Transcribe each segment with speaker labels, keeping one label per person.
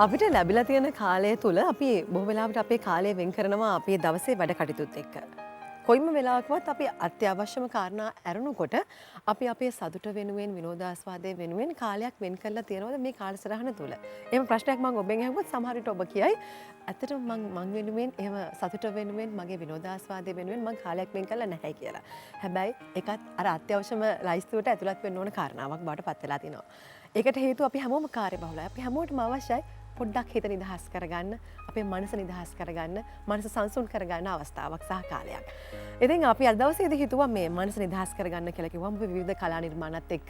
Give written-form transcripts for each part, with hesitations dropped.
Speaker 1: අපිට ලැබිලා තියෙන කාලය තුළ අපි බොහෝ වෙලාවට අපේ කාලය වෙන් කරනවා අපේ දවසේ වැඩ කටයුතුත් එක්ක. කොයිම වෙලාවකවත් අපි අත්‍යවශ්‍යම කාරණා ඇරුණුකොට අපි අපේ සතුට වෙනුවෙන් විනෝදාස්වාදය වෙනුවෙන් කාලයක් වෙන් කරලා තියෙනවද මේ කාලසටහන තුළ? එහෙම ප්‍රශ්නයක් මම ඔබෙන් අහුවොත් සමහර විට ඔබ කියයි ඇත්තටම මං වෙනුවෙන් එහෙම සතුට වෙනුවෙන් මගේ විනෝදාස්වාදය වෙනුවෙන් මං කාලයක් වෙන් කරලා නැහැ කියලා. හැබැයි ඒකත් අර අත්‍යවශ්‍යම ලයිස්තුවට ඇතුළත් වෙන්න ඕන කාරණාවක් බවට පත් වෙලා තිනවා. ඒකට හේතුව අපි හැමෝම කාර්යබහුලයි. අපි හැමෝටම අවශ්‍යයි පොඩ්ඩක් හිත නිදහස් කරගන්න, අපේ මනස නිදහස් කරගන්න, මනස සංසුන් කරගන්න අවස්ථාවක් සහ කාලයක්. ඉතින් අපි අද දවසේදී හිතුවා මේ මනස නිදහස් කරගන්න කියලා කිව්වම අපි විවිධ කලා නිර්මාණات එක්ක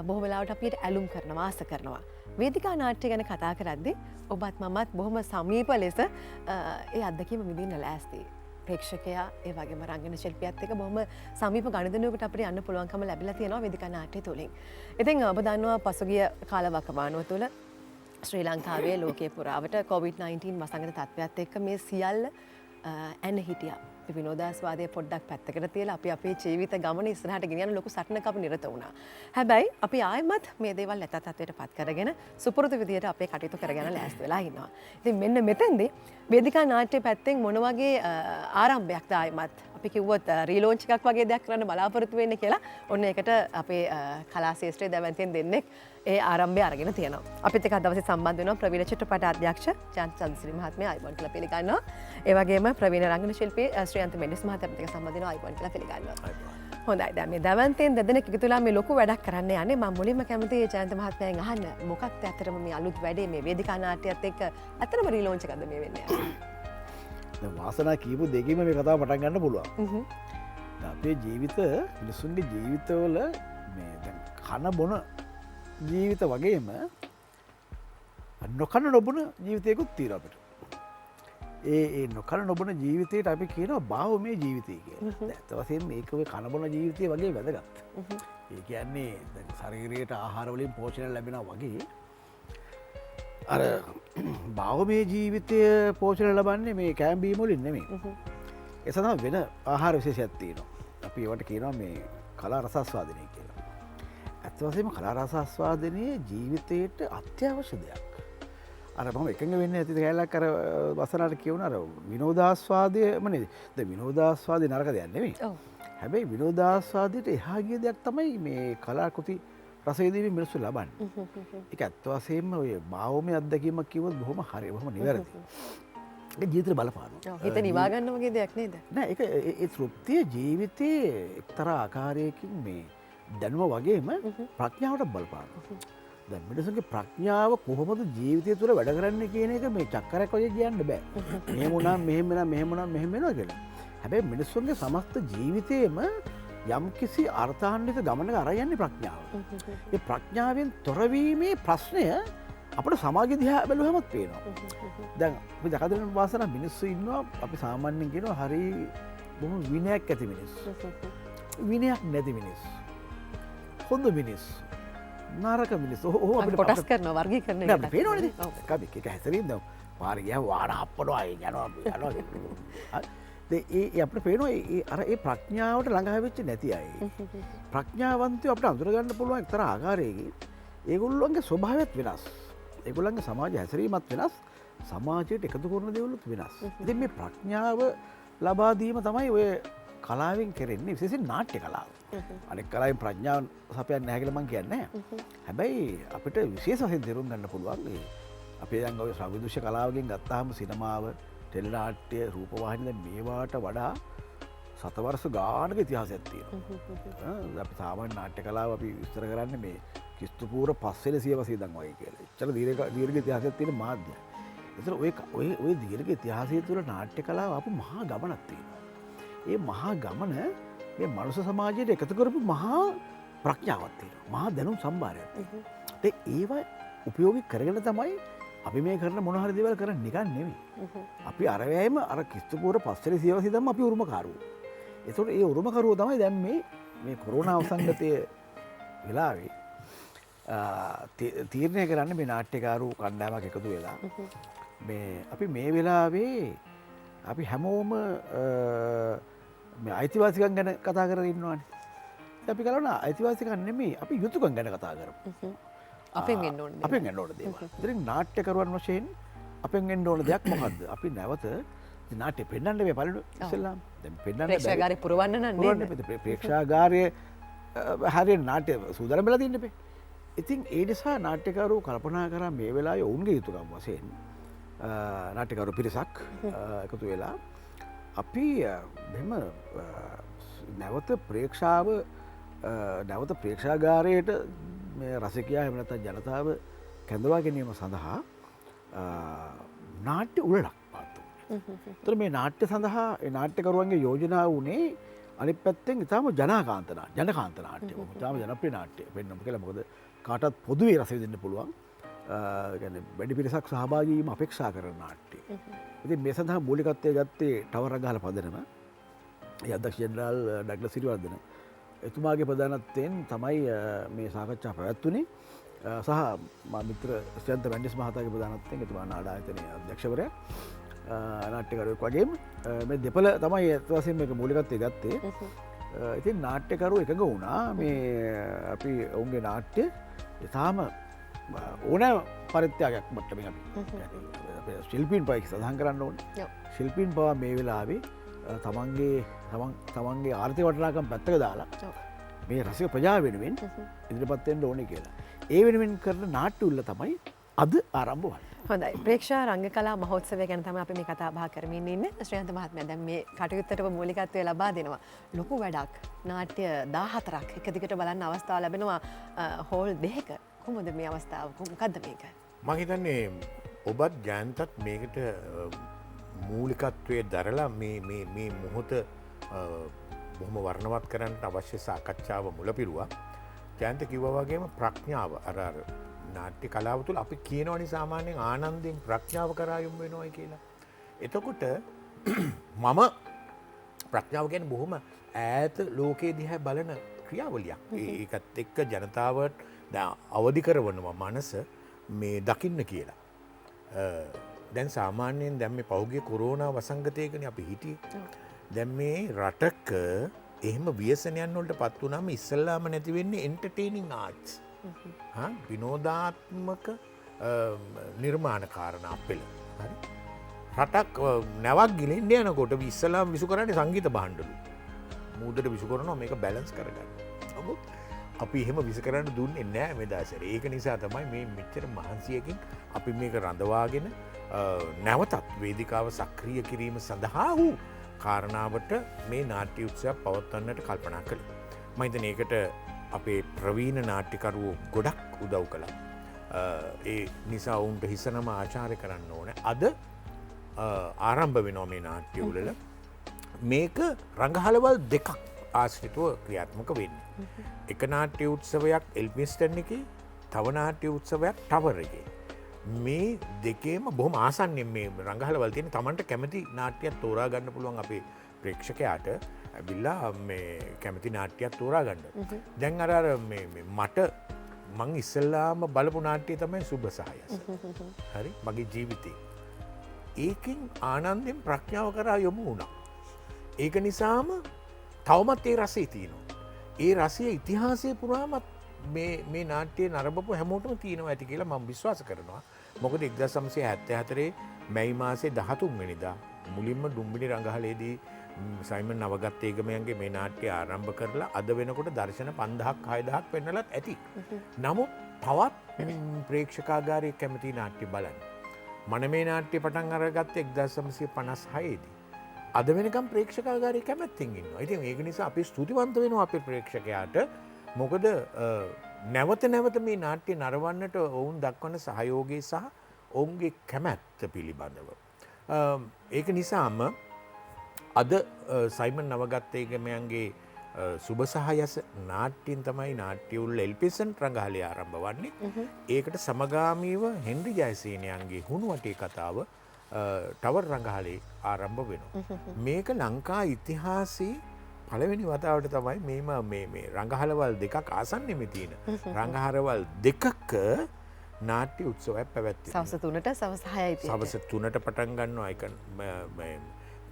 Speaker 1: බොහෝ වෙලාවට අපිට ඇලුම් කරනවා, ආස කරනවා. වේදිකා නාට්‍ය ගැන කතා කරද්දී ඔබත් මමත් බොහොම සමීප ලෙස ඒ අත්දැකීම විඳින්න ලෑස්තියි. ප්‍රේක්ෂකයා ඒ වගේම රංගන ශිල්පියත් එක්ක බොහොම සමීප ගනුදෙනුවකට අපිට යන්න පුළුවන්කම ලැබිලා තියෙනවා වේදිකා නාට්‍ය තුලින්. ඉතින් ඔබ දන්නවා පසුගිය කාලවකවානුව තුළ ශ්‍රී ලංකාවේ ලෝකයේ පුරාවට COVID-19 වසංගත තත්ත්වයක් එක්ක මේ සියල්ල ඇන හිටියා. අපි විනෝදාස්වාදය පොඩ්ඩක් පැත්තකට තියලා අපි අපේ ජීවිත ගමන ඉස්සරහට ගෙනියන ලොකු සටනක අපි නිරත වුණා. හැබැයි අපි ආයෙමත් මේ දේවල් නැත තත්ත්වයට පත් කරගෙන සුපුරුදු විදියට අපේ කටයුතු කරගෙන ලෑස්ති වෙලා ඉන්නවා. ඉතින් මෙන්න මෙතෙන්දී වේදිකා නාට්‍ය පැත්තෙන් මොන වගේ ආරම්භයක්ද ආයෙමත් අපි කිව්වොත් රීලොන්ච් එකක් වගේ දෙයක් කරන්න බලාපොරොත්තු වෙන්නේ කියලා ඔන්න ඒකට අපේ කලා ශාස්ත්‍රයේ දැවැන්තයන් දෙන්නෙක් ඒ ආරම්භය අරගෙන තියෙනවා. අපිත් එක්ක අද දවසේ සම්බන්ධ වෙනවා ප්‍රවීණ චිත්‍රපට අධ්‍යක්ෂ ජයන්ත චන්ද්‍රසිරි මහත්මයා අයිබෝන් කියලා පිළිගන්නවා. ඒ වගේම ප්‍රවීණ රංගන ශිල්පී ශ්‍රියන්ත මෙන්ඩිස් මහත්මයා අපිත් එක්ක සම්බන්ධ වෙනවා අයිබෝන් කියලා පිළිගන්නවා. හොඳයි. දැන් මේ දැවැන්තයන් දෙදෙනෙක් එකතු වෙලා මේ ලොකු වැඩක් කරන්න යන්නේ. මම මුලින්ම කැමතියි ජයන්ත මහත්මයාගෙන් අහන්න මොකක්ද ඇත්තටම මේ අලුත් වැඩේ මේ වේදිකා නාට්‍යයත් එක්ක ඇත්තටම රීලොන්ච් එකක්ද මේ වෙන්නේ?
Speaker 2: වාසනා කියපු දෙකීම මේ කතාව පටන් ගන්න පුළුවන්. අපේ ජීවිත මිනිසුන්ගේ ජීවිතවල මේ දැන් කන බොන ජීවිත වගේම නොකන නොබන ජීවිතයකුත් තියෙනවා අපිට. ඒ නොකන නොබන ජීවිතයට අපි කියනවා භාවමය ජීවිතය කියලා. ඇත්ත වශයෙන්ම මේක ඔය කන බොන ජීවිතය වගේ වැදගත්. ඒ කියන්නේ දැන් ශරීරයට ආහාර වලින් පෝෂණය ලැබෙනවා වගේ අර භාවමය ජීවිතය පෝෂණය ලබන්නේ මේ කෑම බීම වලින් නෙමෙයි. ඒ සඳහා වෙන ආහාර විශේෂයක් තියෙනවා. අපි ඒවට කියනවා මේ කලා රසාස්වාදනය කියලා. ඇත්ත වශයෙන්ම කලා රසාස්වාදනයේ ජීවිතයට අත්‍යවශ්‍ය දෙයක්. අර මම එකඟ වෙන්නේ නැති කැලලක් අර වසනාට කියුණා අර විනෝදාස්වාදයම නේද? දැන් විනෝදාස්වාදේ නරක දෙයක් නෙමෙයි. හැබැයි විනෝදාස්වාදයට එහා ගිය දෙයක් තමයි මේ කලා කෘති රසවිඳීමේ මිනිස්සු ලබන්නේ. ඒක ඇත්ත වශයෙන්ම ඔය භාවමය අත්දැකීමක් කිව්වොත් බොහොම හරි, බොහොම නිවැරදි. ඒක ජීවිතේ බලපානවා.
Speaker 1: හිත නිවා ගන්න වගේ දෙයක් නේද?
Speaker 2: නෑ ඒක ඒ තෘප්තිය ජීවිතයේ එක්තරා ආකාරයකින් මේ දැනුම වගේම ප්‍රඥාවට බලපානවා. දැන් මිනිසුන්ගේ ප්‍රඥාව කොහොමද ජීවිතය තුළ වැඩ කරන්නේ කියන එක මේ චක්කරයක් වගේ කියන්න බෑ. මෙහෙම වුණා මෙහෙම වෙනවා මෙහෙම වුණා මෙහෙම වෙනවා කියලා. හැබැයි මිනිසුන්ගේ සමස්ත ජීවිතේම යම්කිසි අර්ථාන්විත ගමනක අරන් යන්නේ ප්‍රඥාව. ඒ ප්‍රඥාවෙන් තොරවීමේ ප්‍රශ්නය අපට සමාජ දිහා බැලුවමත් පේනවා. දැන් අපි දකදෙන වාසන මිනිස්සු ඉන්නවා අපි සාමාන්‍යයෙන් කියනවා හරි බොහොම විනයක් ඇති මිනිස්සු. විනයක් නැති මිනිස්සු. හොඳ මිනිස්සු. නරක මිනිස්සු. ඔහොම අපිට
Speaker 1: කොටස් කරනවා වර්ගීකරණය
Speaker 2: කරනවා. අපිට පේනවනේ. කවි එක හැසිරින්ද පාර ගියා වාහන අප්පනවා යනවා. ඒ අපිට පේනවා අර ඒ ප්‍රඥාවට ළඟා වෙච්ච නැති අය. ප්‍රඥාවන්තයෝ අපිට අඳුරගන්න පුළුවන් එක්තරා ආකාරයකින් ඒගොල්ලන්ගේ ස්වභාවයත් වෙනස්. ඒගොල්ලන්ගේ සමාජ හැසිරීමත් වෙනස්, සමාජයට එකතු කරන දේවලුත් වෙනස්. ඉතින් මේ ප්‍රඥාව ලබා දීම තමයි ඔය කලාවෙන් කරන්නේ, විශේෂයෙන් නාට්‍ය කලාව. අනෙක් කලාවෙන් ප්‍රඥාව සපයන්නේ නැහැ කියලා මම කියන්නේ නැහැ. හැබැයි අපිට විශේෂ වශයෙන් තේරුම් ගන්න පුළුවන් මේ අපේ දැන් ඔය ශ්‍රව්‍ය කලාවකින් ගත්තාම සිනමාව, ටෙලි නාට්‍ය, රූපවාහිනිය මේවාට වඩා සතවර්ෂ ගානක ඉතිහාසයක් තියෙනවා. අපි සාමාන්‍ය නාට්‍ය කලාව අපි විස්තර කරන්නේ මේ ක්‍රිස්තු පූර්ව 5 වෙනි සියවසේ ඉඳන් වගේ කියලා. එච්චර දීර්ඝ ඉතිහාසයක් තියෙන මාධ්‍යය. ඒතර ඔය දීර්ඝ ඉතිහාසය තුළ නාට්‍ය කලාව අපු මහා ගමනක් තියෙනවා. ඒ මහා ගමන මේ මනුෂ්‍ය සමාජයට එකතු කරපු මහා ප්‍රඥාවක් තියෙනවා. මහා දැනුම් සම්භාරයක් තියෙනවා. ඒවා උපයෝගී කරගෙන තමයි අපි මේ කරන මොන හරි දේවල් කරන්නේ නිකන් නෙමෙයි. අපි අරවැයම අර ක්‍රිස්තු පූර්ව 5 වෙනි සියවසේ ඉඳන් අපි උරුමකාරවෝ. ඒතකොට ඒ උරුමකරුවෝ තමයි දැන් මේ කොරෝනා වසංගතයේ වෙලාවේ තීරණය කරන්න මේ නාට්‍යකාරු කණ්ඩායමක් එකතු වෙලා මේ අපි මේ වෙලාවේ අපි හැමෝම මේ අයිතිවාසිකම් ගැන කතා කරගෙන ඉන්නවානේ. අපි කරන අයිතිවාසිකම් නෙමෙයි අපි යුතුයකම් ගැන කතා කරමු.
Speaker 1: අපෙන් එන්න ඕන දේවල්.
Speaker 2: අපෙන් එන්න ඕන දේවල්. ඉතින් නාට්‍යකරුවන් වශයෙන් අපෙන් එන්න ඕන දෙයක් මොකද්ද? අපි නැවත නාට්‍ය පෙන්වන්න මේ පළවෙනි ඉස්සෙල්ලාම දැන් පෙන්වන්න
Speaker 1: ප්‍රේක්ෂකාගාරේ පුරවන්න නම් නේද?
Speaker 2: ප්‍රේක්ෂාගාරයේ හරියට නාට්‍ය සූදානම් වෙලා තින්න බෑ. ඉතින් ඒ නිසා නාට්‍යකරු කල්පනා කරා මේ වෙලාවේ ඔවුන්ගේ යුතුකම් වශයෙන් නාට්‍යකරු පිරිසක් එකතු වෙලා අපි මෙහෙම නැවත ප්‍රේක්ෂාගාරයට මේ රසිකයා එහෙම නැත්නම් ජනතාව කැඳවා ගැනීම සඳහා නාට්‍ය උළෙලක් පාත්තු. ඒතර මේ නාට්‍ය සඳහා ඒ නාට්‍යකරුවන්ගේ යෝජනාව උනේ අනිත් පැත්තෙන් ඉතාම ජනකාන්ත නාට්‍ය. ඉතාම ජනප්‍රිය නාට්‍ය වෙන්නම කියලා. මොකද කාටත් පොදුවේ රස විඳින්න පුළුවන්. කියන්නේ වැඩි පිරිසක් සහභාගී වීම අපේක්ෂා කරන නාට්‍ය. ඉතින් මේ සඳහා මූලිකත්වය ගත්තේ ටවර් රඟහල පදනම. ඒ අධ්‍යක්ෂ ජෙනරාල් ඩග්ලස් සිරිවර්ධන එතුමාගේ ප්‍රධානත්වයෙන් තමයි මේ සාකච්ඡා පැවැත්වුණේ. සහ මා මිත්‍ර ශ්‍රයන්ත මැන්ඩිස් මහතාගේ ප්‍රධානත්වයෙන් එතුමා නාඩායතනයේ අධ්‍යක්ෂවරයා නාට්‍යකරුවෙක් වගේම මේ දෙපළ තමයි ඇත්ත වශයෙන්ම මේක මූලිකත්වය ගත්තේ. ඉතින් නාට්‍යකරු එකඟ වුණා මේ අපි ඔවුන්ගේ නාට්‍ය ඉතාම ඕන පරිත්‍යාගයක් මට්ටමින් අපි ශිල්පීන් පවා සඳහන් කරන්න ඕනේ. ශිල්පීන් පවා මේ වෙලාවේ තමන්ගේ ආර්ථික වටිනාකම් පැත්තක දාලා මේ රසික ප්‍රජාව වෙනුවෙන් ඉදිරිපත් වෙන්න ඕනේ කියලා. ඒ වෙනුවෙන් කරන නාට්‍ය උල්ල තමයි අද ආරම්භ වන්නේ.
Speaker 1: හොඳයි. ප්‍රේක්ෂා රංගකලා මහෝත්සවය ගැන තමයි අපි මේ කතා බහ කරමින් ඉන්නේ. ශ්‍රීයන්ත මහත්මයා දැන් මේ කටයුත්තට මූලිකත්වය ලබා දෙනවා. ලොකු වැඩක්. නාට්‍ය 14ක් එක දිගට බලන්න අවස්ථාව ලැබෙනවා හෝල් දෙකක. කොහොමද මේ අවස්ථාව? මොකද්ද මේක?
Speaker 3: මම හිතන්නේ ඔබත් ජයන්තත් මේකට මූලිකත්වයේ දරලා මේ මොහොත බොහොම වර්ණවත් කරන්න අවශ්‍ය සාකච්ඡාව මුලපිරුවා. ජයන්ත කිව්වා වගේම ප්‍රඥාව අර නාට්‍ය කලාව තුළ අපි කියනවනේ සාමාන්‍යයෙන් ආනන්දයෙන් ප්‍රඥාව කරා යොමු වෙනවයි කියලා. එතකොට මම ප්‍රඥාව කියන්නේ බොහොම ඈත ලෝකයේ දිහා බලන ක්‍රියාවලියක්. ඒකත් එක්ක ජනතාවට අවදි කරවනවා මනස මේ දකින්න කියලා. දැන් සාමාන්‍යයෙන් දැන් මේ පෞද්ගලික කොරෝනා වසංගතයකනේ අපි හිටියේ. දැන් මේ රටක එහෙම ව්‍යසනයන් වලට පත් වුණාම ඉස්සල්ලාම නැති වෙන්නේ එන්ටර්ටේනින් ආර්ට්ස්. විනෝදාත්මක නිර්මාණ කාරණා පෙළ. හරි. රටක් නැවක් ගිලින්න යනකොට ඉස්සලාම විසු කරන්නේ සංගීත භාණ්ඩලු. මූදට විසු කරනවා මේක බැලන්ස් කරගන්න. නමුත් අපි එහෙම විසු කරන්න දුන්නේ නැහැ මේ දාසරේ. ඒක නිසා තමයි මේ මෙච්චර මහන්සියකින් අපි මේක රඳවාගෙන නැවතත් වේදිකාව සක්‍රිය කිරීම සඳහා වූ කාරණාවට මේ නාට්‍ය උත්සවයක් පවත්වන්නට කල්පනා කළේ. මම හිතන්නේ ඒකට අපේ ප්‍රවීණ නාට්‍යකරුවෝ ගොඩක් උදව් කළා. ඒ නිසා ඔවුන්ට හිසනම ආචාර්ය කරන්න ඕන. අද ආරම්භ වෙනවා මේ නාට්‍ය උළෙල. මේක රඟහලවල් දෙකක් ආශ්‍රිතව ක්‍රියාත්මක වෙන්නේ. එක නාට්‍ය උත්සවයක් එල්ෆින්ස්ටන් එකේ, තව නාට්‍ය උත්සවයක් ටවර් එකේ. මේ දෙකේම බොහොම ආසන්නයෙන් මේ රඟහලවල් තියෙන තමන්ට කැමති නාට්‍යයක් තෝරා ගන්න පුළුවන් අපේ ප්‍රේක්ෂකයාට. ඇවිල්ලා මේ කැමති නාට්‍යයක් තෝරා ගන්න. දැන් අර මට මං ඉස්සල්ලාම බලපු නාට්‍යය තමයි සුබ සහයස. හරි මගේ ජීවිතේ. ඒකෙන් ආනන්දයෙන් ප්‍රඥාව කරා යොමු වුණා. ඒක නිසාම තවමත් ඒ රසය තියෙනවා. ඒ රසය ඉතිහාසය පුරාමත් මේ නාට්‍යයේ නරඹපු හැමෝටම තියෙනවා ඇති කියලා මම විශ්වාස කරනවා. මොකද 1974 මැයි මාසේ 13 වෙනිදා මුලින්ම ඩුම්බිනි රඟහලේදී සයිමන් නවගත්තේගමයන්ගේ මේ නාට්‍ය ආරම්භ කරලා අද වෙනකොට දර්ශන 5000ක් 6000ක් වෙන්නලත් ඇති. නමුත් තවත් ප්‍රේක්ෂකාගාරයේ කැමති නාට්‍ය බලන්න. මනමේ නාට්‍ය පටන් අරගත්තේ 1956 දී. අද වෙනකම් ප්‍රේක්ෂකාගාරයේ කැමැත්තෙන් ඉන්නවා. ඉතින් ඒක නිසා අපි ස්තුතිවන්ත වෙනවා අපේ ප්‍රේක්ෂකයාට. මොකද නැවත නැවත මේ නාට්‍ය නරවන්නට ඔවුන් දක්වන සහයෝගය සහ ඔවුන්ගේ කැමැත්ත පිළිබඳව. ඒක නිසාම අද සයිමන් නවගත්තේගමයන්ගේ සුබ සහයස නාට්‍යයෙන් තමයි නාට්‍ය උළෙල එල්පින්ස්ටන් රඟහලේ ආරම්භ වන්නේ. ඒකට සමගාමීව හෙන්රි ජයසේනයන්ගේ හුණුවටේ කතාව ටවර් රඟහලේ ආරම්භ වෙනවා. මේක ලංකා ඉතිහාසයේ පළවෙනි වතාවට තමයි මේ රඟහලවල් දෙකක් ආසන්නෙම තියෙන රඟහරවල් දෙකක නාට්‍ය උත්සවයක් පැවැත්වෙනවා.
Speaker 1: සවස් 3ට සවස් 6යි තියෙන්නේ.
Speaker 3: සවස් 3ට පටන් ගන්නවා ඒක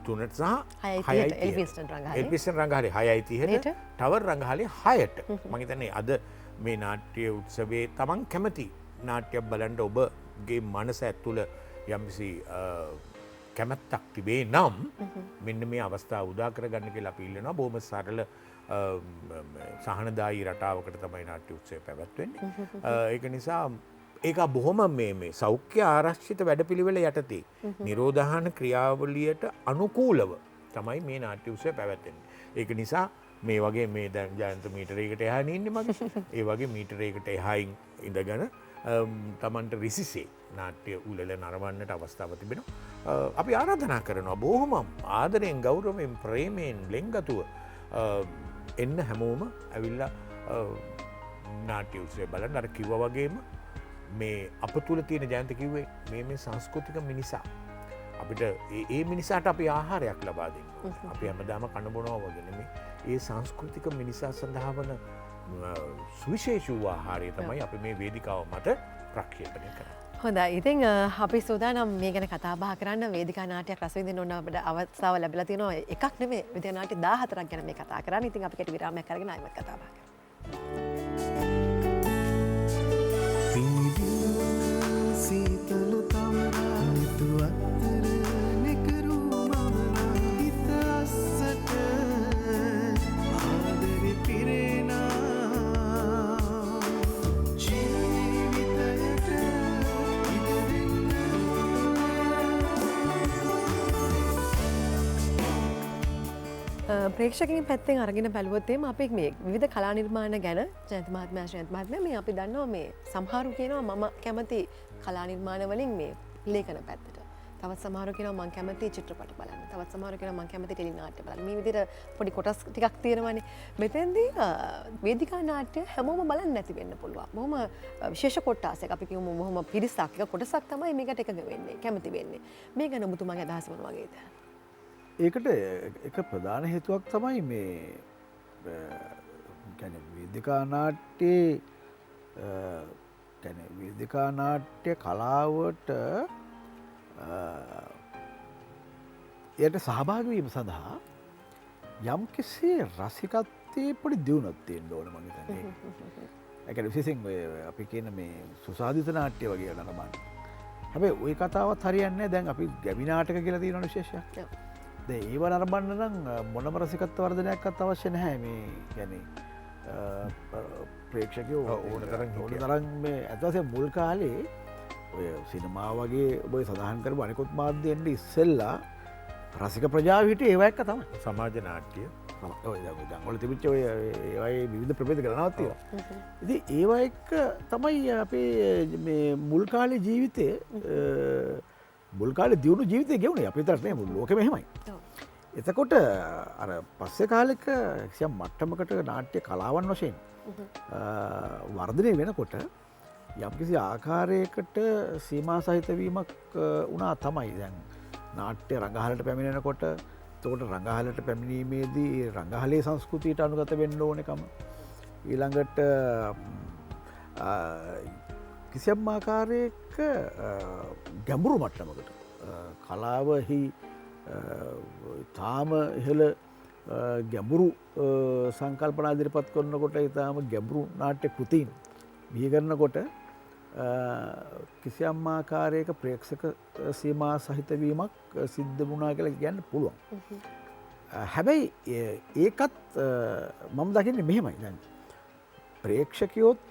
Speaker 3: 3ට සහ
Speaker 1: 6යි එල්ෆින්ස්ටන් රඟහලේ.
Speaker 3: Elphinstone රඟහලේ 6:30ට tower රඟහලේ 6ට. මම හිතන්නේ අද මේ නාට්‍ය උත්සවේ තමන් කැමති නාට්‍යයක් බලන්ට ඔබගේ මනස ඇත්තුළ යම්සි කැමැත්තක් තිබේ නම් මෙන්න මේ අවස්ථාව උදා කරගන්න කියලා අපි ඉල්ලනවා. බොහොම සරල සහනදායී රටාවකට තමයි නාට්‍ය උත්සවය පැවැත්වෙන්නේ. ඒක නිසා ඒක බොහොම මේ සෞඛ්‍ය ආරක්ෂිත වැඩපිළිවෙල යටතේ නිරෝධාන ක්‍රියාවලියට අනුකූලව තමයි මේ නාට්‍ය උත්සවය පැවැත්වෙන්නේ. ඒක නිසා මේ වගේ මේ දැන් ජයන්ත මීටරයකට එහා ඉන්නේ මගේ. ඒ වගේ මීටරයකට එහායින් ඉඳගෙන තමන්ට රිසිසේ නාට්‍ය උලල නරවන්නට අවස්ථාව තිබෙනවා. අපි ආරාධනා කරනවා බොහොම ආදරයෙන් ගෞරවයෙන් ප්‍රේමයෙන් ලෙන්ගතුව එන්න හැමෝම ඇවිල්ලා නාට්‍ය උත්සවය බලන්න. අර කිව්වා වගේම මේ අප තුළ තියෙන ජයන්ත කිව්වේ මේ සංස්කෘතික මිනිසා අපිට ඒ මිනිසාට අපි ආහාරයක් ලබා දෙන්න. අපි හැමදාම කන බොනවා වගේ නෙමෙයි. ඒ සංස්කෘතික මිනිසා සඳහා වන සුවිශේෂ වූ ආහාරය තමයි අපි මේ වේදිකාව මත ප්‍රක්ෂේපණය කරන්නේ.
Speaker 1: හොඳයි. ඉතින් අපි සූදානම් මේ ගැන කතා බහ කරන්න වේදිකා නාට්‍යයක් රස විඳින්න ඕන අපිට අවස්ථාව ලැබිලා තියෙනවා. එකක් නෙමෙයි වේදිකා නාට්‍ය 14ක් ගැන මේ කතා කරන්නේ. ඉතින් අපි කෙටි විරාමයක් අරගෙන ආයෙත් කතා බහ කරමු.
Speaker 4: සීතල තමරා නිතු අත්තර නෙකරු මමනා හිත අස්සට ආදරෙ පිරෙනා ජීවිතයට ඉඩ දෙන්න.
Speaker 1: ප්‍රේක්ෂකයන් පැත්තෙන් අරගෙන බැලුවොත් එimhe අපි මේ විවිධ කලා නිර්මාණ ගැන ජයන්ත මහත්මයා ශ්‍රේන්ත මහත්මයා මේ අපි දන්නවා මේ සමහරු කියනවා මම කැමති කලා නිර්මාණ වලින් මේ ලේඛන පැත්තට. තවත් සමහරු කියනවා මම කැමති චිත්‍රපට බලන්න. තවත් සමහරු කියනවා මම කැමති ටෙලි නාට්‍ය බලන්න. මේ විදිහට පොඩි කොටස් ටිකක් තියෙනවානේ. මෙතෙන්දී වේදිකා නාට්‍ය හැමෝම බලන්න නැති වෙන්න පුළුවන්. බොහොම විශේෂ කොටසක් අපි කියමු බොහොම පිරිසක් එක කොටසක් තමයි මේකට එකග වෙන්නේ. කැමති වෙන්නේ. මේ ගැන ඔබතුමාගේ අදහස මොන වගේද?
Speaker 2: ඒකට එක ප්‍රධාන හේතුවක් තමයි මේ වේදිකා නාට්‍යයේ වේදිකා නාට්‍ය කලාවට එයට සහභාගී වීම සඳහා යම් කිසි රසිකත්වයේ පොඩි දියුණුවක් තියෙන්න ඕන මම හිතන්නේ. ඒක විශේෂයෙන් අපි කියන මේ සුසාදිත නාට්‍ය වගේ නරඹන්න. හැබැයි ওই කතාවත් හරියන්නේ නැහැ. දැන් අපි ගැමි නාටක කියලා තියෙන විශේෂයක්. ඒව නරඹන්න නම් මොනම රසිකත්ව වර්ධනයක්වත් අවශ්‍ය නැහැ. මේ කියන්නේ ප්‍රේක්ෂකයෝ ඕන තරම් මේ අත වශයෙන් මුල් කාලේ ඔය සිනමා වගේ ඔබ සඳහන් කරපු අනිකුත් මාධ්‍යයෙන් ඉස්සෙල්ලා රසික ප්‍රජාව හිටියේ ඒව එක්ක තමයි.
Speaker 3: සමාජ නාට්‍ය
Speaker 2: ඔය දැන් වල තිබිච්ච ඔය ඒවයි විවිධ ප්‍රභේද ගණනාවක් තියෙනවා. ඉතින් ඒව එක්ක තමයි අපේ මේ මුල් කාලේ ජීවිතේ මුල් කාලේ දියුණු ජීවිතය ගෙවුනේ. අපි විතරක් නෙමෙයි මුළු ලෝකෙම එහෙමයි. එතකොට අර පස්සේ කාලෙක කිසියම් මට්ටමකට නාට්‍ය කලාවන් වශයෙන් වර්ධනය වෙනකොට යම්කිසි ආකාරයකට සීමා සහිත වීමක් වුණා තමයි. දැන් නාට්‍ය රඟහලට පැමිණෙනකොට එතකොට රඟහලට පැමිණීමේදී රඟහලේ සංස්කෘතියට අනුගත වෙන්න ඕනකම ඊළඟට කිසියම් ආකාරයක ගැඹුරු මට්ටමකට කලාවෙහි තාම ඉහළ ගැඹුරු සංකල්පනා ඉදිරිපත් කරනකොට ඊටාම ගැඹුරු නාට්‍ය කෘතීන් බිහි කරනකොට කිසියම් ආකාරයක ප්‍රේක්ෂක සීමා සහිත වීමක් සිද්ධ වුණා කියලා කියන්න පුළුවන්. හැබැයි ඒකත් මම දකින්නේ මෙහෙමයි. දැන් ප්‍රේක්ෂකයොත්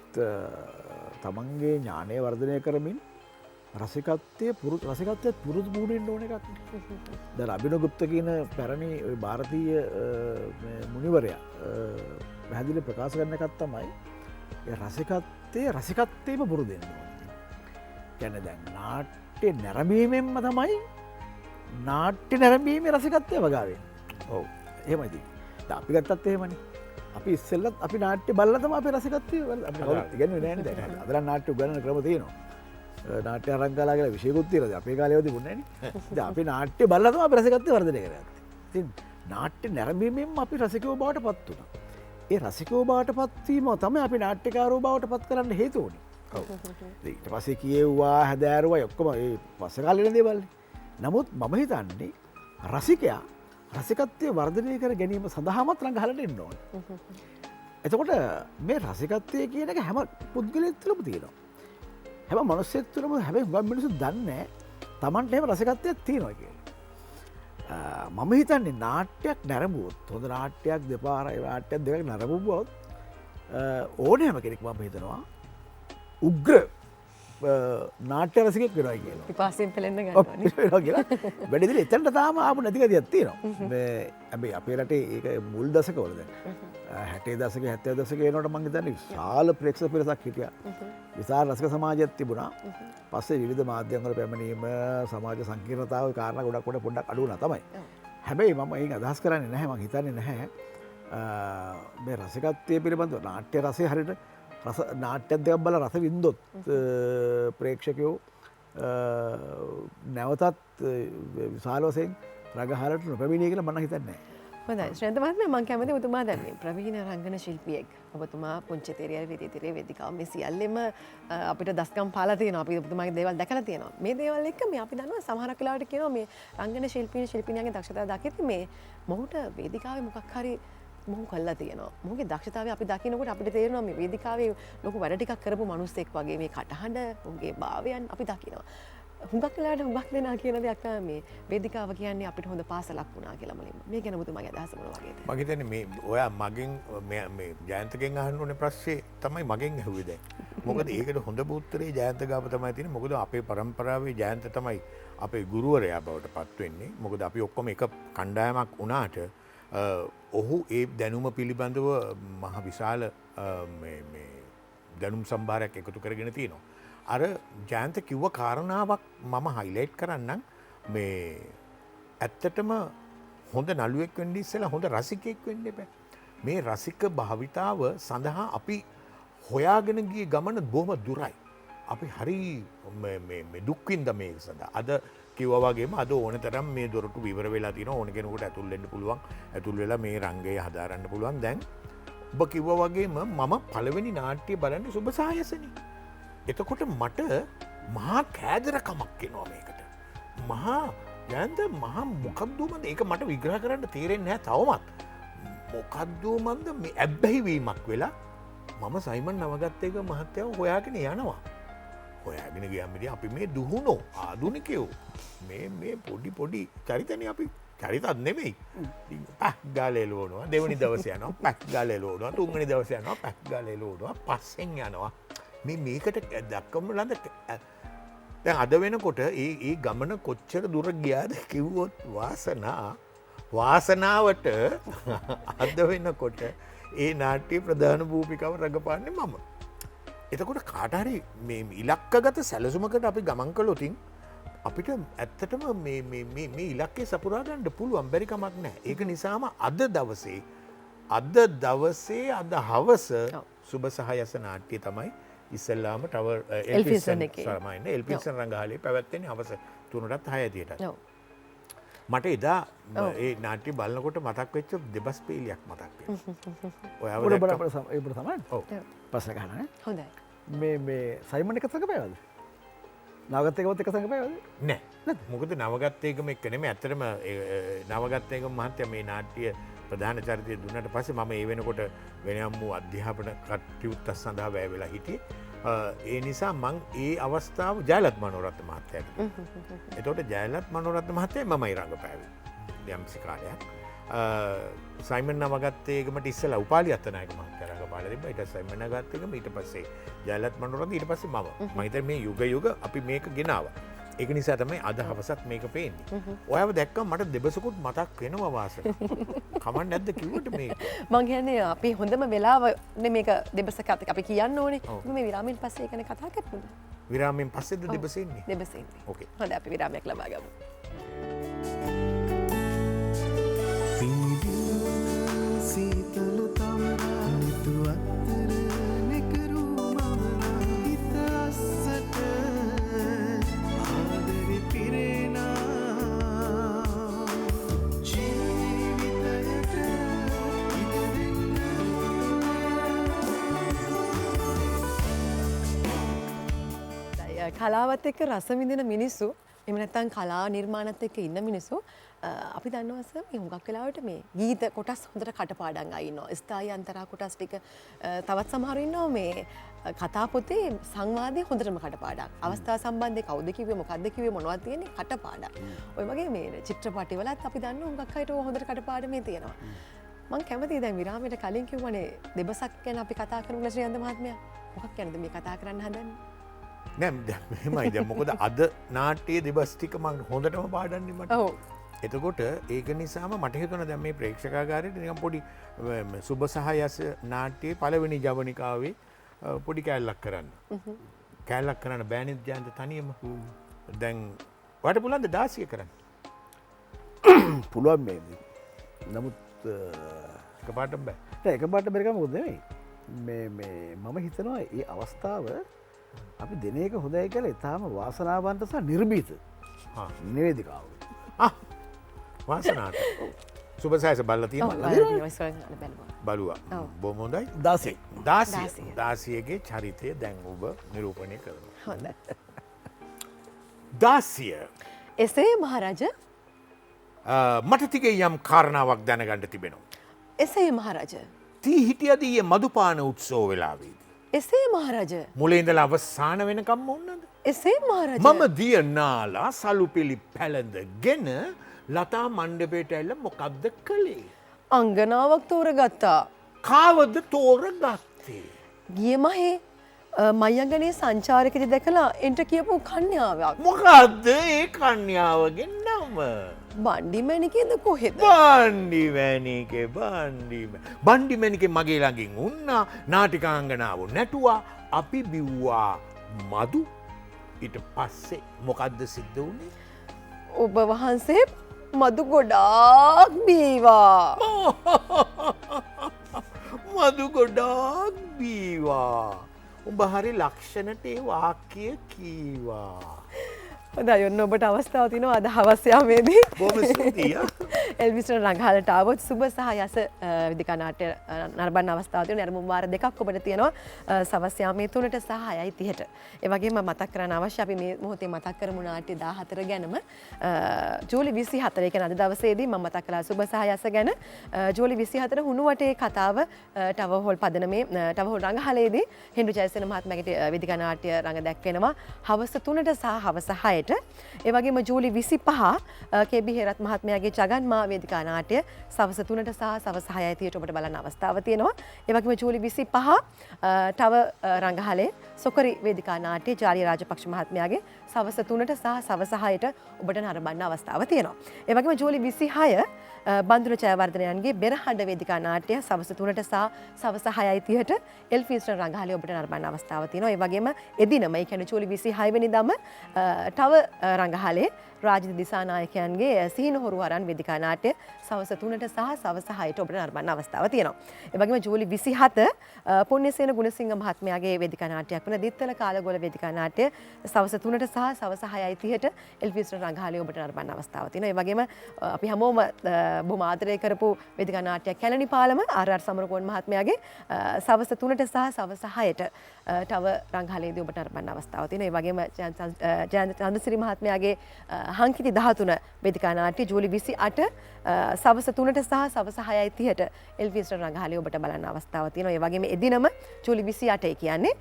Speaker 2: තමන්ගේ ඥානය වර්ධනය කරමින් රසිකත්වයේ පුරුදු පුහුණු ඕන එකක්. දැන් අභිනවගුප්ත කියන පැරණි ওই ಭಾರತೀಯ මුනිවරයා පැහැදිලි ප්‍රකාශ කරන එකක් තමයි ඒ රසිකත්වයේම පුරුදු වෙන්න ඕනේ. කියන්නේ දැන් නාට්‍ය නැරඹීමෙන්ම තමයි නාට්‍ය නැරඹීමේ රසිකත්වය වගා වෙන්නේ. ඔව් එහෙමයි ඉතින්. දැන් අපි ගත්තත් එහෙමනේ. අපි ඉස්සෙල්ලත් අපි නාට්‍ය බලලා තමයි අපේ රසිකත්වය අපි ඉගෙනුවේ නැහැ නේද? අද නම් නාට්‍ය උගන්වන ක්‍රම තියෙනවා. නාට්‍ය අරංගලා කියලා විෂයකුත් තියෙනවා. අපේ කාලේ ඒවා තිබුණේ නැහැ නේ. දැන් අපි නාට්‍ය බලලා තමයි අපි රසිකත්වය වර්ධනය කරගත්තේ. ඉතින් නාට්‍ය නැරඹීමෙන්ම අපි රසිකයෝ බවට පත් වුණා. ඒ රසිකයෝ බවට පත්වීම තමයි අපි නාට්‍යකාරයෝ බවට පත් කරන්න හේතු වුණේ. ඔව්. ඊට පස්සේ කියෙව්වා හැදෑරුවා ඔක්කොම ඒ පස්සේ කාලේ නේ දේවල්. නමුත් මම හිතන්නේ රසිකයා රසිකත්වයේ වර්ධනය කර ගැනීම සඳහාමත් රඟහලට එන්න ඕනේ. එතකොට මේ රසිකත්වය කියන එක හැම පුද්ගලයෙක් තුළම තියෙනවා. හැම මනුස්සයෙක් තුළම හැබැයි හුඟක් මිනිස්සු දන්නේ තමන්ට එහෙම රසිකත්වයක් තියෙනවා කියලා. මම හිතන්නේ නාට්‍යයක් නැරඹුවොත් හොඳ නාට්‍යයක් දෙපාරයි නාට්‍යයක් දෙකක් නැරඹුවොත් ඕනෑම කෙනෙක් මම හිතනවා උග්‍ර නාට්‍ය රසිකෙක් වෙනවා කියලා.
Speaker 1: පිපාසයෙන් පෙළෙන්න ගන්නවා
Speaker 2: කියලා වැඩිදිරි එතනට තාම ආපු නැති ගතියක් තියෙනවා. හැබැයි අපේ රටේ ඒක මුල් දශකවල දැන් 60 දශකේ 70 දශකේ එනකොට මම හිතන්නේ විශාල ප්‍රේක්ෂක පිරිසක් හිටියා. විශාල රසික සමාජයක් තිබුණා. පස්සේ විවිධ මාධ්‍යම් වල පැමිණීම සමාජ සංකීර්ණතාවය කාරණා ගොඩක් පොඩ්ඩක් අඩු වුණා තමයි. හැබැයි මම ඒක අදහස් කරන්නේ නැහැ. මම හිතන්නේ නැහැ මේ රසිකත්වයේ පිළිබඳව නාට්‍ය රසය හරියට නාට්‍යයක් දෙකක් බලලා රස වින්දොත් ප්‍රේක්ෂකයෝ නැවතත් විශාල වශයෙන් රඟහලට නොපැමිණිය කියලා මම හිතන්නේ නැහැ.
Speaker 1: හොඳයි ශ්‍රේන්ත මහත්මයා මම කැමති ඔබතුමා දැන් මේ ප්‍රවීණ රංගන ශිල්පියෙක්. ඔබතුමා පුංචි තෙරියල් විදිතිරේ වේදිකාව මේ සියල්ලෙම අපිට දස්කම් පාලා තියෙනවා. අපි ඔබතුමාගේ දේවල් දැකලා තියෙනවා. මේ දේවල් එක්ක මේ අපි දන්නවා සමහරක් වෙලාවට කියනවා මේ රංගන ශිල්පිනියන්ගේ දක්ෂතාව දකිද්දි මේ මොහුට වේදිකාවේ මොකක් හරි මොහු කල්ලා තියෙනවා. මොහුගේ දක්ෂතාවය අපි දකිනකොට අපිට තේරෙනවා මේ වේදිකාවේ ලොකු වැඩ ටිකක් කරපු මිනිස්සෙක් වගේ මේ කටහඬ ඔහුගේ භාවයන් අපි දකිනවා. හුඟක් වෙලාවට හුඟක් දෙනා කියන දෙයක් තමයි මේ වේදිකාව කියන්නේ අපිට හොඳ පාසලක් වුණා කියලා මලින්ම. මේ ගැන ඔබතුමාගේ අදහස මොන වගේද?
Speaker 3: මම හිතන්නේ මේ ඔයා මගෙන් මේ ජයන්තගෙන් අහන්න ඕනේ ප්‍රශ්නේ තමයි මගෙන් ඇහුවේ දැන්. මොකද ඒකට හොඳ උත්තරේ ජයන්ත ගාව තමයි තියෙන්නේ. මොකද අපේ પરම්පරාවේ ජයන්ත තමයි අපේ ගුරුවරයා බවට පත් වෙන්නේ. මොකද අපි ඔක්කොම එක කණ්ඩායමක් වුණාට ඔහු ඒ දැනුම පිළිබඳව මහ විශාල දැනුම් සම්භාරයක් එකතු කරගෙන තියෙනවා. අර ජයන්ත කිව්ව කාරණාවක් මම හයිලයිට් කරන්නම් මේ ඇත්තටම හොඳ නළුවෙක් වෙන්න ඉස්සෙල්ලා හොඳ රසිකයෙක් වෙන්න එපා. මේ රසික භාවිතාව සඳහා අපි හොයාගෙන ගිය ගමන බොහොම දුරයි. අපි හරි මේ දුක් විඳ මේක සඳහා. අද කිව්වා වගේම අද ඕන තරම් මේ දොරටු විවර වෙලා තියෙනවා. ඕන කෙනෙකුට ඇතුල් වෙන්න පුළුවන්. ඇතුල් වෙලා මේ රංගය හදාරන්න පුළුවන්. දැන් ඔබ කිව්වා වගේම මම පළවෙනි නාට්‍ය බලන්නේ සුබ සායසනේ. එතකොට මට මහා කෑදරකමක් එනවා මේකට. මහා ජයන්ත මහා මොකද්ද මන්ද ඒක මට විග්‍රහ කරන්න තේරෙන්නේ නැහැ තවමත්. මොකද්ද මන්ද මේ ඇබ්බැහිවීමක් වෙලා මම සයිමන් නවගත්තේක මහත්තයාව හොයාගෙන යනවා. හොයාගෙන ගියාමදී අපි මේ දුහුණෝ ආදුනිකයෝ මේ පොඩි චරිතනේ අපි චරිතත් නෙමෙයි. පැක් ගාලේ ලෝනවා දෙවෙනි දවසේ යනවා පැක් ගාලේ ලෝනවා තුන්වෙනි දවසේ යනවා පැක් ගාලේ ලෝනවා පස්සෙන් යනවා. මේකට දක්කම ලඳ දැන් අද වෙනකොට ඒ ගමන කොච්චර දුර ගියාද කිව්වොත් වාසනාවට අද වෙනකොට ඒ නාට්‍ය ප්‍රධාන භූමිකාව රඟපාන්නේ මම. එතකොට කාට හරි මේ ඉලක්කගත සැලසුමකට අපි ගමන් කළොතින් අපිට ඇත්තටම මේ ඉලක්කේ සපුරා ගන්න පුළුවන් බැරි කමක් නැහැ. ඒක නිසාම අද දවසේ අද හවස සුබ සහයස නාට්‍ය තමයි ඉස්සල්ලාම ටවර් එල්පිසන් සමයින්න එල්පිසන් රංගහලේ පැවැත්වෙන්නේ හවස 3ටත් 6:00ට. මට එදා ඒ නාට්‍ය බලනකොට මතක් වෙච්ච දෙබස් පේලියක් මතක් වෙනවා. ඔයාව දැක්කම
Speaker 2: ඒ පුර තමයි. ඔව්. ප්‍රශ්න ගන්න නේ.
Speaker 1: හොඳයි.
Speaker 2: මේ සයිමන් එක සංගපයවද? නවගත්තේකවත් එක සංගපයවද?
Speaker 3: නෑ. මොකද නවගත්තේකම එක්ක නෙමෙයි. ඇත්තටම නවගත්තේකම මහත්තයා මේ නාට්‍ය ප්‍රධාන චරිතය දුන්නට පස්සේ මම ඒ වෙනකොට වෙනම වූ අධ්‍යාපන කටයුත්ත සඳහා වැය වෙලා හිටියේ. ඒ නිසා මං ඒ අවස්ථාව ජයලත් මනෝරත්න මහත්තයාට. එතකොට ජයලත් මනෝරත්න මහත්තයා මමයි රඟපෑවේ. යම්සි කාලයක්. සයිමන් නවගත්තේකමට ඉස්සෙල්ලා උපාලි අත්තනායක මහත්තයා රඟපාලා තිබ්බා. ඊට පස්සේ සයිමන් නවගත්තේකම ඊට පස්සේ ජයලත් මනෝරත්න ඊට පස්සේ මම. මම හිතන්නේ මේ යුග අපි මේක ගෙනාවා. ඒක නිසා තමයි අද හවසත් මේක පේන්නේ. ඔයාව දැක්කම මට දෙබසකුත් මතක් වෙනවා වාසන. කමක් නැද්ද කිව්වට මේක?
Speaker 1: මං කියන්නේ අපි හොඳම වෙලාවනේ මේක දෙබසක අපි කියන්න ඕනේ. මේ විරාමයෙන් පස්සේ ඒකනේ කතා කරමු.
Speaker 3: විරාමයෙන් පස්සේද දෙබස එන්නේ?
Speaker 1: දෙබස එන්නේ.
Speaker 3: ඕකේ.
Speaker 1: හොඳයි අපි විරාමයක් ලබා ගමු.
Speaker 4: සීතල තවරා නිතු අත්තර නෙකරු මමනා හිත අස්සට ආදරෙ පිරෙනා ජීවිතයට
Speaker 1: කලාවත් එක්ක රස විඳින මිනිස්සු එහෙම නැත්නම් කලා නිර්මාණත් එක්ක ඉන්න මිනිස්සු අපි දන්නවා සර් මේ හුඟක් වෙලාවට මේ ගීත කොටස් හොඳට කටපාඩම් ආ ඉන්නවා. ස්ථායි අන්තරා කොටස් ටික තවත් සමහරු ඉන්නවා මේ කතා පොතේ සංවාදයේ හොඳටම කටපාඩම්. අවස්ථා සම්බන්ධේ කවුද කිව්වේ මොකද්ද කිව්වේ මොනවද තියෙන්නේ කටපාඩම්. ඔය වගේ මේ චිත්‍රපටිවලත් අපි දන්නවා හුඟක් අයට හොඳට කටපාඩමේ තියෙනවා. මම කැමතියි දැන් විරාමයට කලින් කිව්වනේ දෙබසක් ගැන අපි කතා කරමු ශ්‍රීයන්ත මහත්මයා. මොකක් ගැනද මේ කතා කරන්න හදන්නේ?
Speaker 3: නෑ මෙහෙමයි දැන් මොකද අද නාට්‍යයේ දෙබස් ටික මම හොඳටම පාඩන්නේ මට.
Speaker 1: ඔව්.
Speaker 3: එතකොට ඒක නිසාම මට හිතුණා දැන් මේ ප්‍රේක්ෂකාගාරයට නිකන් පොඩි සුබ සහ යස නාට්‍යයේ පළවෙනි ජවනිකාවේ පොඩි කෑල්ලක් කරන්න. කෑල්ලක් කරන්න බෑනේ ජයන්ත තනියම. දැන් ඔයාලට පුළුවන්ද 16 කරන්න?
Speaker 2: පුළුවන් මේ නමුත්
Speaker 3: එකපාරටම බෑ.
Speaker 2: එක පාට බැරිකම මොකද නෙමෙයි මේ මම හිතනවා ඒ අවස්ථාව අපි දෙන එක හොඳයි කියලා ඊටාම වාසනාවන්ත සහ නිර්භීත නිවේදිකාව.
Speaker 3: වාසනාවට සුබසයස බලලා තියෙනවා. බලුවා. බොහොම හොඳයි. 16ගේ චරිතය දැන් ඔබ නිරූපණය කරනවා.
Speaker 1: හොඳයි.
Speaker 3: 16
Speaker 1: එසේ මහරජ
Speaker 3: මට තිගේ යම් කාරණාවක් දැනගන්න තිබෙනවා.
Speaker 1: එසේ මහරජ
Speaker 3: තී හිටියදී මදුපාන උත්සව වෙලාවේදී.
Speaker 1: එසේ මහරජ
Speaker 3: මුල ඉඳලා අවසාන වෙනකම් ඕනද?
Speaker 1: එසේ මහරජ
Speaker 3: මම දිය නාලා සලුපිලි පැළඳගෙන ලතා මණ්ඩපයට ඇවිල්ලා මොකක්ද කළේ?
Speaker 1: අංගනාවක් තෝරගත්තා.
Speaker 3: කාවද තෝරගත්තේ?
Speaker 1: ගිය මහේ මයංගනේ සංචාරකදී දැකලා එන්ට කියපු කන්‍යාවක්.
Speaker 3: මොකක්ද ඒ කන්‍යාවගේ නම?
Speaker 1: බණ්ඩිමැණිකේද කොහෙද?
Speaker 3: බණ්ඩිමැණිකේ මගේ ළඟින් උන්නා නාටිකාංගනාව නැටුවා අපි බිව්වා මදු ඊට පස්සේ මොකද්ද සිද්ධ වුණේ?
Speaker 1: ඔබ වහන්සේ මදු ගොඩාක් බීවා.
Speaker 3: මදු ගොඩාක් බීවා. උඹ හරි ලක්ෂණට ඒ වාක්‍ය කීවා.
Speaker 1: හොඳයි ඔන්න ඔබට අවස්ථාව තියෙනවා අද හවස යාමේදී.
Speaker 3: බොහොම ස්තුතියි.
Speaker 1: එල්විස් රංගහලට ආවොත් සුබ සහ යස වේදිකා නාට්‍ය නරඹන අවස්ථාව තියෙනවා. නරඹුම් වාර දෙකක් ඔබට තියෙනවා. සවස් යාමේ 3ට සහ 6:30ට. ඒ වගේම මතක් කරන්න අවශ්‍ය අපි මේ මොහොතේ මතක් කරමු නාට්‍ය 14 ගැනම ජූලි 24 කියන්නේ අද දවසේදී මම මතක් කළා සුබ සහ යස ගැන ජූලි 24 හුණුවටේ කතාව ටවර් හෝල් පදනමේ ටවර් හෝල් රංගහලේදී හෙන්රි ජයසේන මහත්මයාගේ වේදිකා නාට්‍ය රංග දැක්වෙනවා. හවස 3ට සහ හවස 6ට. ඒ වගේම ජූලි 25 KB හේරත් මහත්මයාගේ ජගන්මා වේදිකා නාට්‍ය සවස 3ට සහ සවස 6:30ට ඔබට බලන්න අවස්ථාව තියෙනවා. ඒ වගේම ජූලි 25 තව රංගහලේ සොකරි වේදිකා නාට්‍ය ජාලිය රාජපක්ෂ මහත්මයාගේ සවස 3ට සහ සවස 6ට ඔබට නරඹන්න අවස්ථාව තියෙනවා. ඒ වගේම ජූලි 26 බන්දුර ජයවර්ධනයන්ගේ බෙරහඬ වේදිකා නාට්‍ය සවස 3ට සහ සවස 6:30ට එල්ෆින්ස්ටන් රංගහලේ ඔබට නරඹන්න අවස්ථාව තියෙනවා. ඒ වගේම එදිනම ඒ කියන්නේ ජූලි 26 වෙනිදාම තව රංගහලේ රාජිත දිසානායකයන්ගේ සිහිනහොරු හරන් වේදිකා නාට්‍ය සවස 3ට සහ සවස 6ට ඔබට නරඹන්න අවස්ථාව තියෙනවා. ඒ වගේම ජූලි 27 පුණ්‍යසේන ගුණසිංහ මහත්මයාගේ වේදිකා නාට්‍යයක් වන දිත්තල කාලගොල වේදිකා නාට්‍ය සවස 3ට සහ සවස 6:30ට එල්ෆින්ස්ටන් රංගහලේ ඔබට නරඹන්න අවස්ථාව තියෙනවා. ඒ වගේම අපි හැමෝම බොහොම ආදරය කරපු වේදිකා නාට්‍යයක් කැලණි පාලම ආර්.ආර්. සමරකෝන් මහත්මයාගේ සවස 3ට සහ සවස 6ට තව රංගහලේදී ඔබට නරඹන්න අවස්ථාව තියෙනවා. ඒ වගේම ජයන්ත චන්ද්‍රසිරි මහත්මයාගේ හංකිති 13 වේදිකා නාට්‍ය ජූලි 28 සවස 3ට සහ සවස 6:30ට එල්ෆින්ස්ටන් රංගහලේ ඔබට බලන්න අවස්ථාව තියෙනවා. ඒ වගේම එදිනම ජූලි 28 කියන්නේ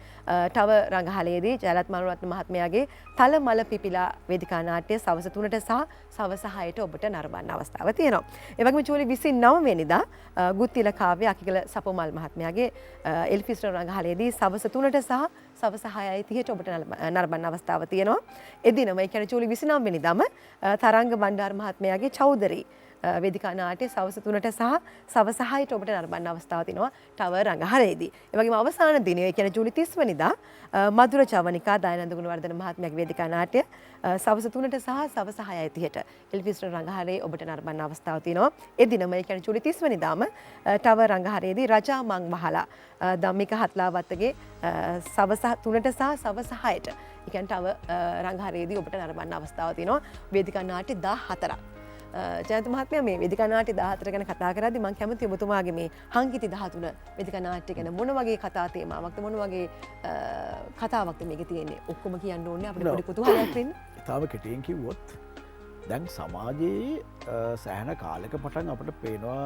Speaker 1: තව රංගහලේදී ජයලත් මනුරත්න මහත්මයාගේ තල මල පිපිලා වේදිකා නාට්‍ය සවස 3ට සහ සවස 6ට ඔබට නරඹන්න අවස්ථාව තියෙනවා. ඒ වගේම ජූලි 29 වෙනිදා ගුත්තිල කාව්‍ය අකිගල සපෝමල් මහත්මයාගේ එල්ෆින්ස්ටන් රංගහලේදී සවස 3ට සහ සවස 6:30ට ඔබට නරඹන්න අවස්ථාව තියෙනවා. එදිනම ඒ කියන්නේ ජූලි 29 වෙනිදාම තරංග බණ්ඩාර මහත්මයාගේ චෞදරි වේදිකා නාට්‍ය සවස 3ට සහ සවස 6ට ඔබට නරඹන්න අවස්ථාව තියෙනවා තව රංගහලේදී. ඒ වගේම අවසාන දිනය ඒ කියන්නේ ජූලි 30 වෙනිදා මధుර චවනිකා දයනන්ද ගුණවර්ධන මහත්මයාගේ වේදිකා නාට්‍ය සවස 3ට සහ සවස 6:30ට එල්ෆින්ස්ටන් රංගහලේ ඔබට නරඹන්න අවස්ථාව තියෙනවා. ඒ දිනම ඒ කියන්නේ ජූලි 30 වෙනිදාම තව රංගහලේදී රජා මං වහලා ධම්මික හත්ලාවත්තගේ සවස 3ට සහ සවස 6ට ඒ කියන්නේ තව රංගහලේදී ඔබට නරඹන්න අවස්ථාව තියෙනවා වේදිකා නාට්‍ය 14ක්. ජයන්ත මහත්මයා මේ වේදිකා නාට්‍ය 14 ගැන කතා කරද්දී මම කැමතියි ඔබතුමාගේ මේ හංකිති 13 වේදිකා නාට්‍ය ගැන මොන වගේ කතා තේමාවක්ද මොන වගේ කතාවක්ද මේකේ තියෙන්නේ ඔක්කොම කියන්න ඕනේ අපිට පොඩි කුතුහලයක් වෙන්න.
Speaker 2: තාම කෙටියෙන් කිව්වොත් දැන් සමාජයේ සෑහෙන කාලෙක පටන් අපට පේනවා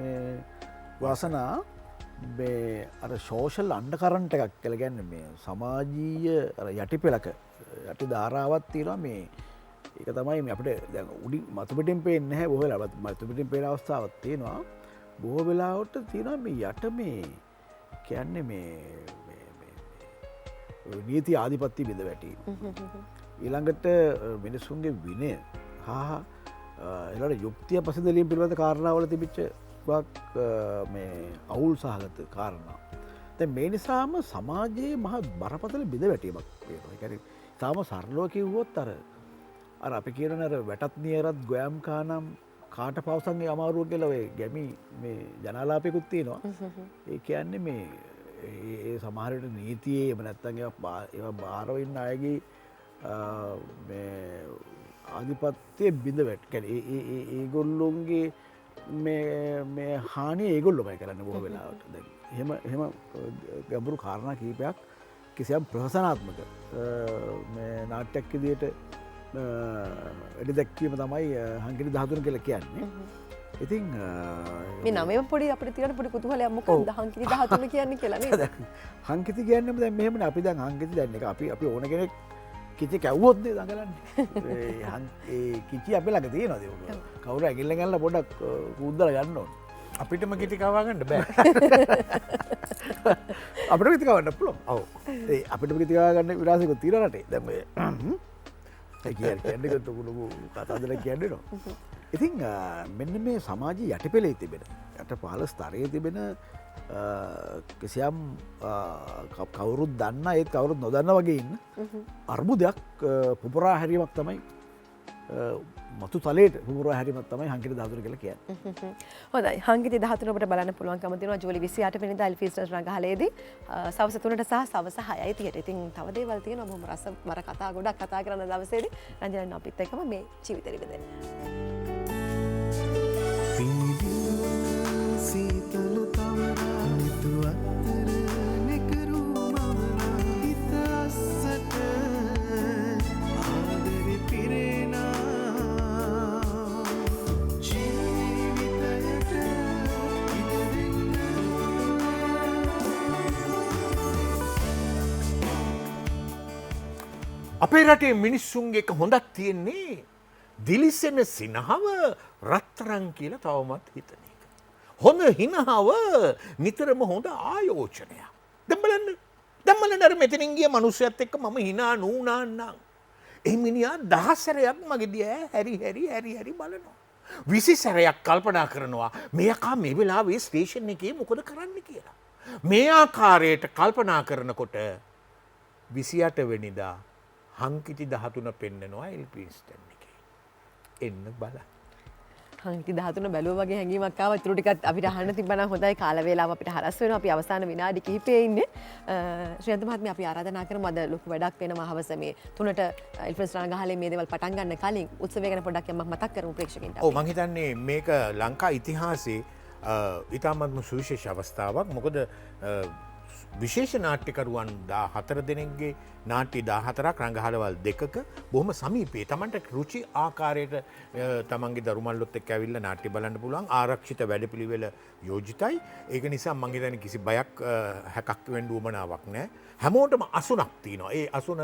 Speaker 2: මේ වාසනා මේ අර සෝෂල් අන්ඩකරන්ට් එකක් කියලා කියන්නේ මේ සමාජීය අර යටිපෙළක යටි ධාරාවක් තියෙනවා මේ ඒක තමයි මේ අපිට දැන් උඩි මතු පිටින් පේන්නේ නැහැ බොහෝ වෙලාවට මතු පිටින් පේන අවස්ථාවක් තියෙනවා බොහෝ වෙලාවට තියෙනවා මේ යට මේ කියන්නේ මේ නීති ආධිපත්‍ය බිඳ වැටීම ඊළඟට මිනිස්සුන්ගේ විනය හා එලට යුක්තිය පසදලීම් පිළිබඳ කාරණාවල තිබිච්ච මේ අවුල් සහගත කාරණා. දැන් මේ නිසාම සමාජයේ මහ බරපතල බිඳ වැටීමක් වෙනවා. ඒ කියන්නේ තාම සරලව කිව්වොත් අර අපි කියන අර වැටත් නියරත් ගොයම් කානම් කාට පවසන්ගේ අමාරුව කියලා ඔය ගැමි මේ ජනාලාපයකුත් තියෙනවා. ඒ කියන්නේ මේ ඒ සමහර විට නීතියේ එහෙම නැත්නම් ඒවා බාරව ඉන්න අයගේ ආධිපත්‍යය බිඳ වැට ඒගොල්ලොන්ගේ මේ හානිය ඒගොල්ලොමයි කරන්න බොහෝ වෙලාවට දැන් එහෙම ගැඹුරු කාරණා කීපයක් කිසියම් ප්‍රහසනාත්මක නාට්‍යයක් විදියට එඩි දැක්වීම තමයි හංගිරි 13 කියලා කියන්නේ. ඉතින්
Speaker 1: මේ නමම පොඩි අපිට තියෙන පොඩි කුතුහලයක් මොකක්ද හංගිරි 13 කියන්නේ කියලා නේද?
Speaker 2: හංගිති කියන්නේ දැන් මෙහෙමනේ අපි දැන් හංගිති දැන් එක අපි ඕන කෙනෙක් කිචි කැව්වොත් නේ දඟලන්නේ. ඒ කිචි අපි ළඟ තියෙනවද ඒක? කවුරු ඇඟිල්ලෙන් ගල්ලා පොඩ්ඩක් කුද්දලා ගන්න ඕන.
Speaker 3: අපිටම කිටි කවා ගන්න බෑ.
Speaker 2: අපිට කිචි කවන්න පුළුවන්. ඔව්. ඒ අපිට කිචි කවා ගන්න විලාසෙකුත් තියෙන රටේ. දැන් මේ කියන්නේ කොටුකුළු කතාදල කියන්නේ නෝ. ඉතින් මෙන්න මේ සමාජයේ යටිපෙළේ තිබෙන යට පහළ ස්තරයේ තිබෙන කිසියම් කවුරුත් දන්න ඒත් කවුරුත් නොදන්න වගේ ඉන්න අර්බුදයක් පුපුරා හැරීමක් තමයි මතු තලයට පුපුරා හැරීමක් තමයි හංගිරි 13 කියලා කියන්නේ.
Speaker 1: හොඳයි හංගිරි 13 ඔබට බලන්න පුළුවන්කම තියෙනවා ජූලි 28 වෙනිදා එල්ෆීස්ටර් රංගහලේදී සවස් 3ට සහ සවස් 6:30ට. ඉතින් තව දේවල් තියෙනවා බොහොම රසවර කතා ගොඩක් කතා කරන දවසේදී රංජනන් අපිත් එක්කම මේ ජීවිතේ ඉබදෙන්න.
Speaker 4: සීතල තවරා නිතු අත්තර නෙකරු මවනා හිත අස්සට ආදරෙ පිරෙනා ජීවිතයට ඉදවෙන්න
Speaker 3: අපේ රටේ මිනිස්සුන්ගේ එක හොඳක් තියෙන්නේ දිලිසෙන සිනහව රත්තරන් කියලා තවමත් හිතන එක. හොඳ හිනහව නිතරම හොඳ ආයෝචනයක්. දැන් බලන්න අර මෙතනින් ගිය මිනිස්සුත් එක්ක මම hina නූනාන්නම්. ඒ මිනිහා 10 සැරයක් මගේ දිහා හැරි බලනවා. 20 සැරයක් කල්පනා කරනවා මෙයා මේ වෙලාවේ ස්ටේෂන් එකේ මොකද කරන්න කියලා. මේ ආකාරයට කල්පනා කරනකොට 28 වෙනිදා හංකිති 13 පෙන්නනවා එල්පීස්ටන් එකේ. එන්න බලන්න.
Speaker 1: හංකිති 13 බැලුවා වගේ හැඟීමක් ආවා. ඊටු ටිකක් අපිට අහන්න තිබ්බනම් හොඳයි. කාල වේලාව අපිට හරස් වෙනවා. අපි අවසාන විනාඩි කිහිපේ ඉන්නේ. ශ්‍රියන්ත මහත්මිය අපි ආරාධනා කරමු අද ලොකු වැඩක් වෙනවා හවස මේ 3ට එල්ෆ්‍රෙන්ස් රංගහලේ මේ දේවල් පටන් ගන්න කලින් උත්සවය ගැන පොඩ්ඩක් යමක් මතක් කරමු ප්‍රේක්ෂකයන්ට.
Speaker 3: ඔව් මම හිතන්නේ මේක ලංකා ඉතිහාසයේ ඉතාමත්ම සුවිශේෂ අවස්ථාවක්. මොකද විශේෂ නාට්‍යකරුවන් 14 දෙනෙක්ගේ නාට්‍ය 14ක් රංගහලවල් දෙකක බොහොම සමීපේ තමන්ට රුචි ආකාරයට තමන්ගේ දරුමල්ලොත් එක්ක ඇවිල්ලා නාට්‍ය බලන්න පුළුවන් ආරක්ෂිත වැඩපිළිවෙල යෝජිතයි. ඒක නිසා මම හිතන්නේ කිසි බයක් හැකක් වෙන්න උවමනාවක් නැහැ. හැමෝටම අසුනක් තියෙනවා. ඒ අසුන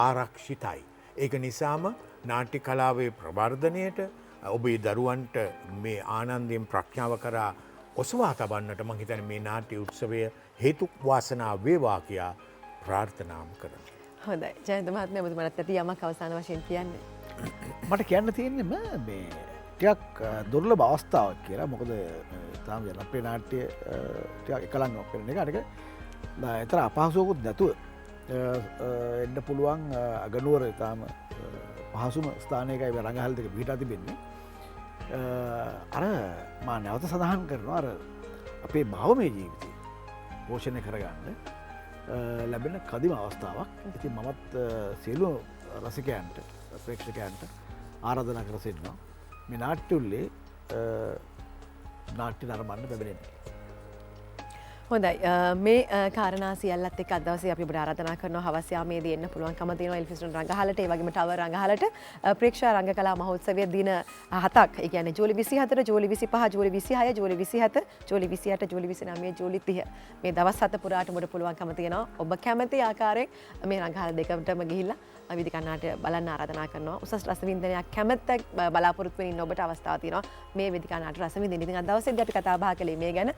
Speaker 3: ආරක්ෂිතයි. ඒක නිසාම නාට්‍ය කලාවේ ප්‍රවර්ධනයට ඔබේ දරුවන්ට මේ ආනන්දයෙන් ප්‍රඥාව කරා ඔසවා තබන්නට මම හිතන්නේ මේ නාට්‍ය උත්සවය හේතු වාසනා වේවා කියා ප්‍රාර්ථනාම් කරනවා.
Speaker 1: හොඳයි. ජයන්ත මහත්මයා ඔබතුමාට ඇති යමක් අවසාන වශයෙන් කියන්න.
Speaker 2: මට කියන්න තියෙන්නේ මේ ටිකක් දුර්ලභ අවස්ථාවක් කියලා. මොකද තාම ජනප්‍රිය නාට්‍ය ටිකක් එකලංග පෙරෙන එක අරක ඒතර අපහසුවකුත් නැතුව එන්න පුළුවන් අගනුවර තාම පහසුම ස්ථානයකයි රංගහල් දෙක පිහිටා තිබෙන්නේ. අර මා නැවත සඳහන් කරනවා අර අපේ භවමය ජීවිතය පෝෂණය කරගන්න ලැබෙන කදිම අවස්ථාවක්. ඉතින් මමත් සියලු රසිකයන්ට ප්‍රේක්ෂකයන්ට ආරාධනා කර සිටිනවා මේ නාට්‍යුල්ලේ නාට්‍ය නරඹන්න බැබලෙන්නේ.
Speaker 1: හොඳයි මේ කාරණා සියල්ලත් එක්ක අද දවසේ අපි ඔබට ආරාධනා කරනවා හවස යාමේදී එන්න පුළුවන්කම තියෙනවා එල්ෆිස්ටන් රංගහලට ඒ වගේම ටවර් රංගහලට ප්‍රේක්ෂා රංගකලා මහෝත්සවයේ දින 7ක් ඒ කියන්නේ ජූලි 24 ජූලි 25 ජූලි 26 ජූලි 27 ජූලි 28 ජූලි 29 ජූලි 30 මේ දවස් 7 පුරාට ඔබට පුළුවන්කම තියෙනවා ඔබ කැමති ආකාරයෙන් මේ රංගහල දෙකටම ගිහිල්ලා විවිධ නාට්‍ය බලන්න ආරාධනා කරනවා උසස් රසවින්දනයක් කැමැත්ත බලාපොරොත්තු වෙමින් ඔබට අවස්ථාව තියෙනවා මේ වේදිකා නාට්‍ය රසවින්දින්න. ඉතින් අද දවසේදී අපි කතා බහ කළේ මේ ගැන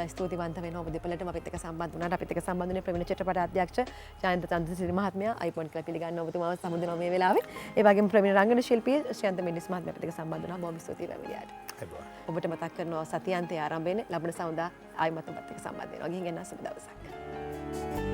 Speaker 1: ස්තුතිවන්ත වෙනවා ඔබ දෙපළටම අපිත් එක්ක සම්බන්ධ වුණාට අපිත් එක්ක සම්බන්ධ වුණේ ප්‍රවීණ චිත්‍රපට අධ්‍යක්ෂ ජයන්ත චන්ද්‍රසිරි මහත්මයා අයිපොන් කියලා පිළිගන්න ඔබතුමාව සමුදෙනවා මේ වෙලාවේ. ඒ වගේම ප්‍රවීණ රංගන ශිල්පී ශ්‍රියන්ත මෙන්ඩිස් මහත්මයා අපිත් එක්ක සම්බන්ධ වුණා. බොහොම ස්තුතියි රවිලියාට. ඔබට මතක් කරනවා සතියාන්තයේ ආරම්භ වෙන්නේ ලබන සඳුදා ආයි මත ඔබත් එක්ක සම්බන්ධ වෙනවා. ගිහින් එන්න සුබ දවසක්.